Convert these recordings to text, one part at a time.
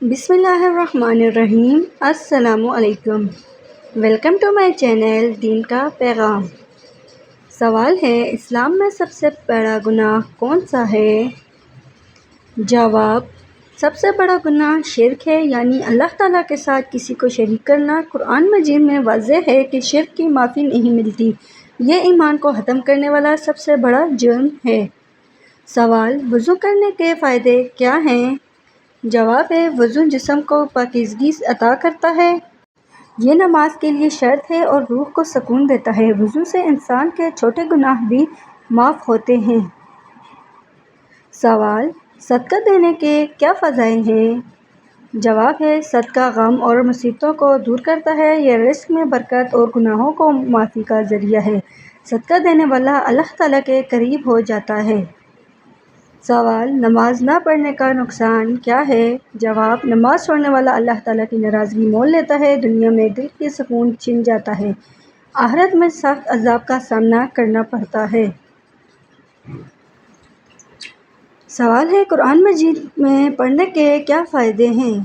بسم اللہ الرحمن الرحیم۔ السلام علیکم۔ ویلکم ٹو مائی چینل دین کا پیغام۔ سوال ہے، اسلام میں سب سے بڑا گناہ کون سا ہے؟ جواب، سب سے بڑا گناہ شرک ہے، یعنی اللہ تعالیٰ کے ساتھ کسی کو شریک کرنا۔ قرآن مجید میں واضح ہے کہ شرک کی معافی نہیں ملتی، یہ ایمان کو ختم کرنے والا سب سے بڑا جرم ہے۔ سوال، وضو کرنے کے فائدے کیا ہیں؟ جواب ہے، وضو جسم کو پاکیزگی عطا کرتا ہے۔ یہ نماز کے لیے شرط ہے اور روح کو سکون دیتا ہے۔ وضو سے انسان کے چھوٹے گناہ بھی معاف ہوتے ہیں۔ سوال، صدقہ دینے کے کیا فضائل ہیں؟ جواب ہے، صدقہ غم اور مصیبتوں کو دور کرتا ہے، یہ رزق میں برکت اور گناہوں کو معافی کا ذریعہ ہے۔ صدقہ دینے والا اللہ تعالیٰ کے قریب ہو جاتا ہے۔ سوال، نماز نہ پڑھنے کا نقصان کیا ہے؟ جواب، نماز چھوڑنے والا اللہ تعالیٰ کی ناراضگی مول لیتا ہے، دنیا میں دل کی سکون چھن جاتا ہے، آخرت میں سخت عذاب کا سامنا کرنا پڑتا ہے۔ سوال ہے، قرآن مجید میں پڑھنے کے کیا فائدے ہیں؟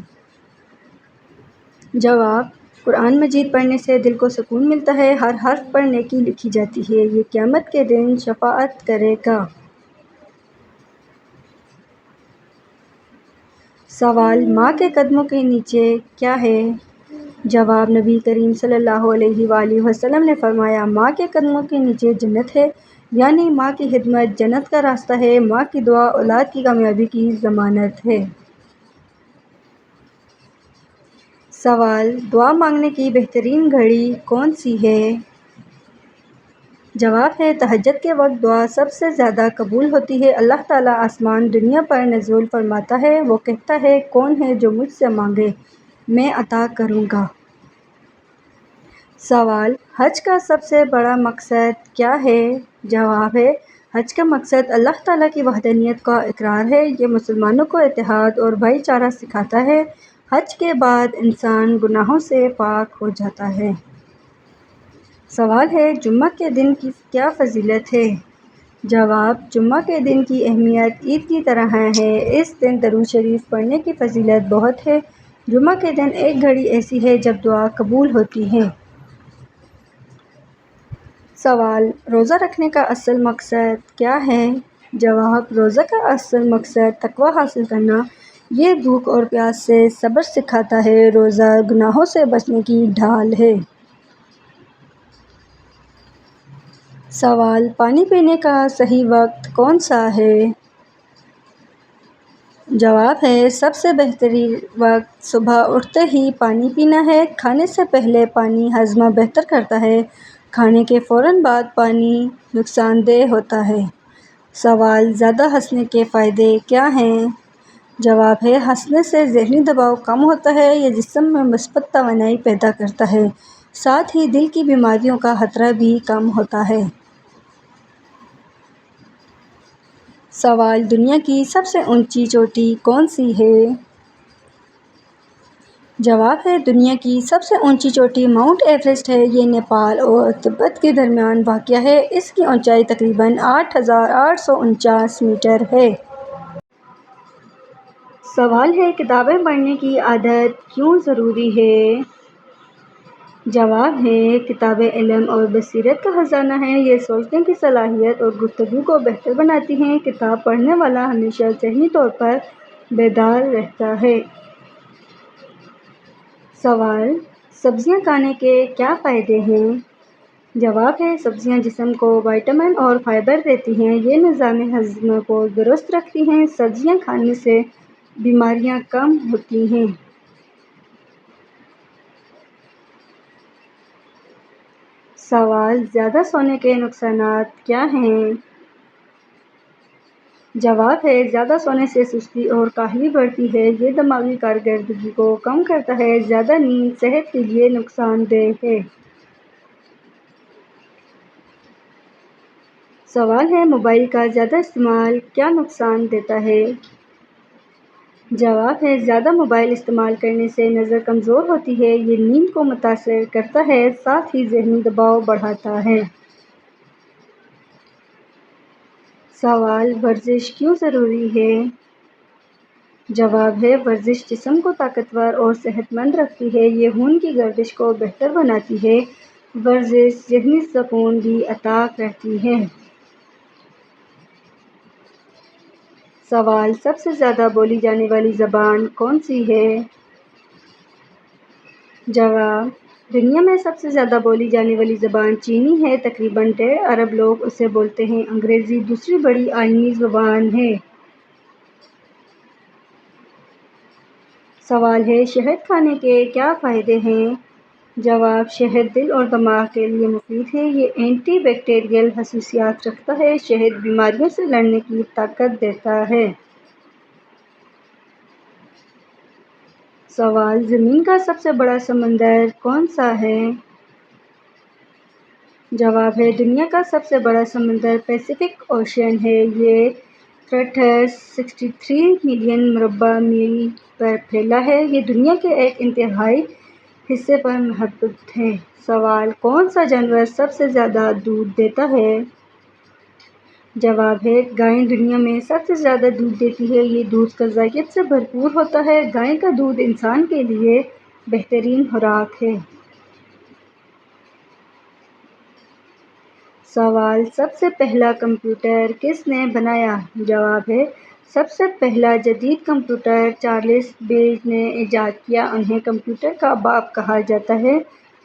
جواب، قرآن مجید پڑھنے سے دل کو سکون ملتا ہے، ہر حرف پر نیکی لکھی جاتی ہے، یہ قیامت کے دن شفاعت کرے گا۔ سوال، ماں کے قدموں کے نیچے کیا ہے؟ جواب، نبی کریم صلی اللہ علیہ وآلہ وسلم نے فرمایا، ماں کے قدموں کے نیچے جنت ہے، یعنی ماں کی خدمت جنت کا راستہ ہے، ماں کی دعا اولاد کی کامیابی کی ضمانت ہے۔ سوال، دعا مانگنے کی بہترین گھڑی کون سی ہے؟ جواب ہے، تہجد کے وقت دعا سب سے زیادہ قبول ہوتی ہے، اللہ تعالیٰ آسمان دنیا پر نزول فرماتا ہے، وہ کہتا ہے، کون ہے جو مجھ سے مانگے میں عطا کروں گا۔ سوال، حج کا سب سے بڑا مقصد کیا ہے؟ جواب ہے، حج کا مقصد اللہ تعالیٰ کی وحدانیت کا اقرار ہے، یہ مسلمانوں کو اتحاد اور بھائی چارہ سکھاتا ہے، حج کے بعد انسان گناہوں سے پاک ہو جاتا ہے۔ سوال ہے، جمعہ کے دن کی کیا فضیلت ہے؟ جواب، جمعہ کے دن کی اہمیت عید کی طرح ہے، اس دن درود شریف پڑھنے کی فضیلت بہت ہے، جمعہ کے دن ایک گھڑی ایسی ہے جب دعا قبول ہوتی ہے۔ سوال، روزہ رکھنے کا اصل مقصد کیا ہے؟ جواب، روزہ کا اصل مقصد تقویٰ حاصل کرنا، یہ بھوک اور پیاس سے صبر سکھاتا ہے، روزہ گناہوں سے بچنے کی ڈھال ہے۔ سوال، پانی پینے کا صحیح وقت کون سا ہے؟ جواب ہے، سب سے بہترین وقت صبح اٹھتے ہی پانی پینا ہے، کھانے سے پہلے پانی ہاضمہ بہتر کرتا ہے، کھانے کے فوراً بعد پانی نقصان دہ ہوتا ہے۔ سوال، زیادہ ہنسنے کے فائدے کیا ہیں؟ جواب ہے، ہنسنے سے ذہنی دباؤ کم ہوتا ہے، یہ جسم میں مثبت توانائی پیدا کرتا ہے، ساتھ ہی دل کی بیماریوں کا خطرہ بھی کم ہوتا ہے۔ سوال، دنیا کی سب سے اونچی چوٹی کون سی ہے؟ جواب ہے، دنیا کی سب سے اونچی چوٹی ماؤنٹ ایوریسٹ ہے، یہ نیپال اور تبت کے درمیان واقع ہے، اس کی اونچائی تقریباً 8,849 میٹر ہے۔ سوال ہے، کتابیں پڑھنے کی عادت کیوں ضروری ہے؟ جواب ہے، کتابیں علم اور بصیرت کا خزانہ ہیں، یہ سوچنے کی صلاحیت اور گفتگو کو بہتر بناتی ہیں، کتاب پڑھنے والا ہمیشہ ذہنی طور پر بیدار رہتا ہے۔ سوال، سبزیاں کھانے کے کیا فائدے ہیں؟ جواب ہے، سبزیاں جسم کو وٹامن اور فائبر دیتی ہیں، یہ نظام ہضم کو درست رکھتی ہیں، سبزیاں کھانے سے بیماریاں کم ہوتی ہیں۔ سوال، زیادہ سونے کے نقصانات کیا ہیں؟ جواب ہے، زیادہ سونے سے سستی اور کاہلی بڑھتی ہے، یہ دماغی کارکردگی کو کم کرتا ہے، زیادہ نیند صحت کے لیے نقصان دہ ہے۔ سوال ہے، موبائل کا زیادہ استعمال کیا نقصان دیتا ہے؟ جواب ہے، زیادہ موبائل استعمال کرنے سے نظر کمزور ہوتی ہے، یہ نیند کو متاثر کرتا ہے، ساتھ ہی ذہنی دباؤ بڑھاتا ہے۔ سوال، ورزش کیوں ضروری ہے؟ جواب ہے ورزش جسم کو طاقتور اور صحت مند رکھتی ہے، یہ خون کی گردش کو بہتر بناتی ہے۔ ورزش ذہنی سکون بھی عطا کرتی ہے۔ سوال: سب سے زیادہ بولی جانے والی زبان کون سی ہے؟ جواب: دنیا میں سب سے زیادہ بولی جانے والی زبان چینی ہے، تقریباً 1.5 ارب لوگ اسے بولتے ہیں۔ انگریزی دوسری بڑی عالمی زبان ہے۔ سوال ہے: شہد کھانے کے کیا فائدے ہیں؟ جواب: شہد دل اور دماغ کے لیے مفید ہے، یہ اینٹی بیکٹیریل خصوصیات رکھتا ہے۔ شہد بیماریوں سے لڑنے کی طاقت دیتا ہے۔ سوال: زمین کا سب سے بڑا سمندر کون سا ہے؟ جواب ہے دنیا کا سب سے بڑا سمندر پیسیفک اوشین ہے، یہ 63 ملین مربع میل پر پھیلا ہے، یہ دنیا کے ایک انتہائی حصے پر محدود ہے۔ سوال: کون سا جانور سب سے زیادہ دودھ دیتا ہے؟ جواب ہے گائے دنیا میں سب سے زیادہ دودھ دیتی ہے، یہ دودھ غذائیت سے بھرپور ہوتا ہے۔ گائے کا دودھ انسان کے لیے بہترین خوراک ہے۔ سوال: سب سے پہلا کمپیوٹر کس نے بنایا؟ جواب ہے سب سے پہلا جدید کمپیوٹر چارلس بیبیج نے ایجاد کیا، انہیں کمپیوٹر کا باپ کہا جاتا ہے،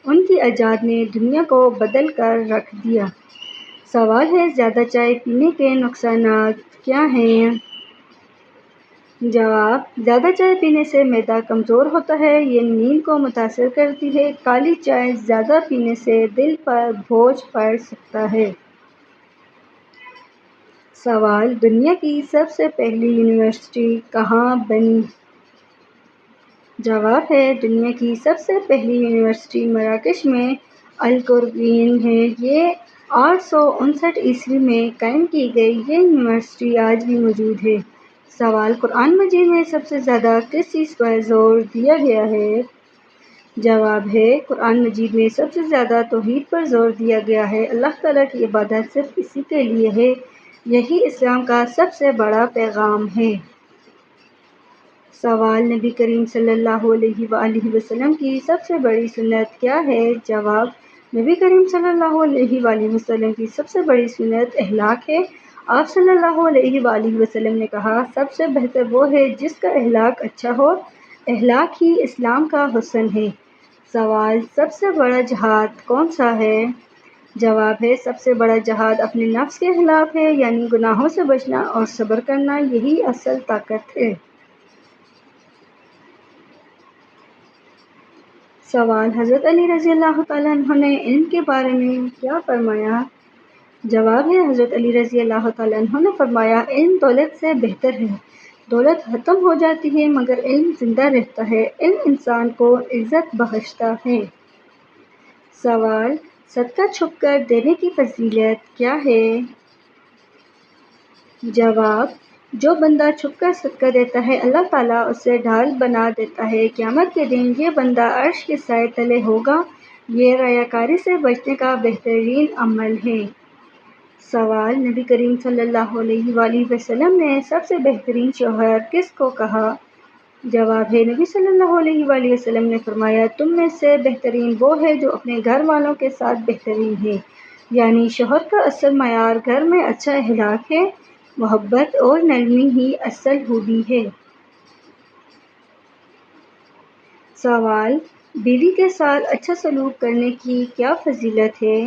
ان کی ایجاد نے دنیا کو بدل کر رکھ دیا۔ سوال ہے: زیادہ چائے پینے کے نقصانات کیا ہیں؟ جواب: زیادہ چائے پینے سے معدہ کمزور ہوتا ہے، یہ نیند کو متاثر کرتی ہے۔ کالی چائے زیادہ پینے سے دل پر بوجھ پڑ سکتا ہے۔ سوال: دنیا کی سب سے پہلی یونیورسٹی کہاں بنی؟ جواب ہے دنیا کی سب سے پہلی یونیورسٹی مراکش میں القرویین ہے، یہ 859 عیسوی میں قائم کی گئی، یہ یونیورسٹی آج بھی موجود ہے۔ سوال: قرآن مجید میں سب سے زیادہ کس چیز پر زور دیا گیا ہے؟ جواب ہے قرآن مجید میں سب سے زیادہ توحید پر زور دیا گیا ہے، اللہ تعالیٰ کی عبادت صرف اسی کے لیے ہے، یہی اسلام کا سب سے بڑا پیغام ہے۔ سوال: نبی کریم صلی اللہ علیہ وآلہ وسلم کی سب سے بڑی سنت کیا ہے؟ جواب: نبی کریم صلی اللہ علیہ وآلہ وسلم کی سب سے بڑی سنت اخلاق ہے۔ آپ صلی اللہ علیہ وآلہ وسلم نے کہا، سب سے بہتر وہ ہے جس کا اخلاق اچھا ہو، اخلاق ہی اسلام کا حسن ہے۔ سوال: سب سے بڑا جہاد کون سا ہے؟ جواب ہے سب سے بڑا جہاد اپنے نفس کے خلاف ہے، یعنی گناہوں سے بچنا اور صبر کرنا، یہی اصل طاقت ہے۔ سوال: حضرت علی رضی اللہ تعالیٰ عنہ نے علم کے بارے میں کیا فرمایا؟ جواب ہے حضرت علی رضی اللہ تعالیٰ عنہ نے فرمایا، علم دولت سے بہتر ہے، دولت ختم ہو جاتی ہے مگر علم زندہ رہتا ہے، علم انسان کو عزت بخشتا ہے۔ سوال: صدقہ چھپ کر دینے کی فضیلت کیا ہے؟ جواب: جو بندہ چھپ کر صدقہ دیتا ہے اللہ تعالیٰ اسے ڈھال بنا دیتا ہے، قیامت کے دن یہ بندہ عرش کے سائے تلے ہوگا، یہ ریاکاری سے بچنے کا بہترین عمل ہے۔ سوال: نبی کریم صلی اللہ علیہ وآلہ وسلم نے سب سے بہترین شوہر کس کو کہا؟ جواب ہے نبی صلی اللہ علیہ وآلہ وسلم نے فرمایا، تم میں سے بہترین وہ ہے جو اپنے گھر والوں کے ساتھ بہترین ہے، یعنی شوہر کا اصل معیار گھر میں اچھا اخلاق ہے، محبت اور نرمی ہی اصل خوبی ہے۔ سوال: بیوی کے ساتھ اچھا سلوک کرنے کی کیا فضیلت ہے؟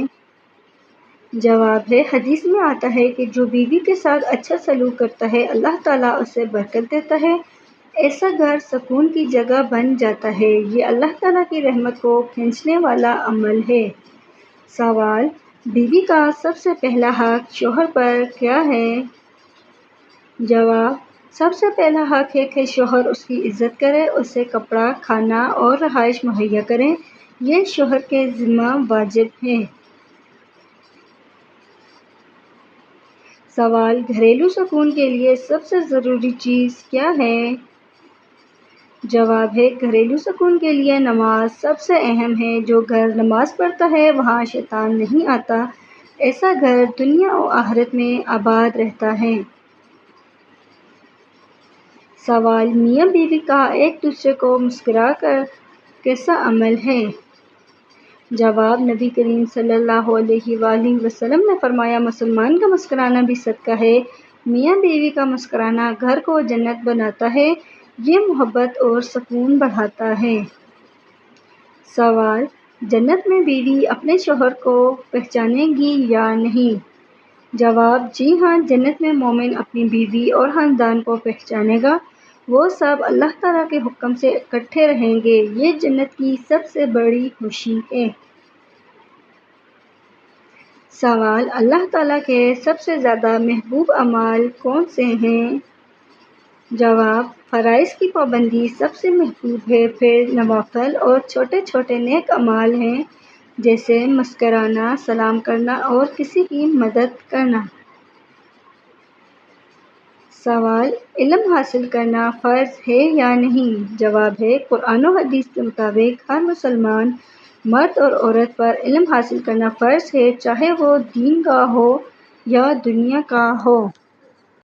جواب ہے حدیث میں آتا ہے کہ جو بیوی کے ساتھ اچھا سلوک کرتا ہے اللہ تعالیٰ اسے برکت دیتا ہے، ایسا گھر سکون کی جگہ بن جاتا ہے، یہ اللہ تعالیٰ کی رحمت کو کھینچنے والا عمل ہے۔ سوال: بیوی کا سب سے پہلا حق شوہر پر کیا ہے؟ جواب: سب سے پہلا حق ہے کہ شوہر اس کی عزت کرے، اسے کپڑا، کھانا اور رہائش مہیا کرے، یہ شوہر کے ذمہ واجب ہے۔ سوال: گھریلو سکون کے لیے سب سے ضروری چیز کیا ہے؟ جواب ہے گھریلو سکون کے لیے نماز سب سے اہم ہے، جو گھر نماز پڑھتا ہے وہاں شیطان نہیں آتا، ایسا گھر دنیا و آخرت میں آباد رہتا ہے۔ سوال: میاں بیوی کا ایک دوسرے کو مسکرا کر کیسا عمل ہے؟ جواب: نبی کریم صلی اللہ علیہ وآلہ وسلم نے فرمایا، مسلمان کا مسکرانا بھی صدقہ ہے۔ میاں بیوی کا مسکرانا گھر کو جنت بناتا ہے۔ یہ محبت اور سکون بڑھاتا ہے۔ سوال: جنت میں بیوی اپنے شوہر کو پہچانے گی یا نہیں؟ جواب: جی ہاں، جنت میں مومن اپنی بیوی اور خاندان کو پہچانے گا۔ وہ سب اللہ تعالیٰ کے حکم سے اکٹھے رہیں گے۔ یہ جنت کی سب سے بڑی خوشی ہے۔ سوال: اللہ تعالیٰ کے سب سے زیادہ محبوب اعمال کون سے ہیں؟ جواب: فرائض کی پابندی سب سے محبوب ہے، پھر نوافل اور چھوٹے چھوٹے نیک اعمال ہیں، جیسے مسکرانا، سلام کرنا اور کسی کی مدد کرنا۔ سوال: علم حاصل کرنا فرض ہے یا نہیں؟ جواب ہے، قرآن و حدیث کے مطابق ہر مسلمان مرد اور عورت پر علم حاصل کرنا فرض ہے، چاہے وہ دین کا ہو یا دنیا کا ہو۔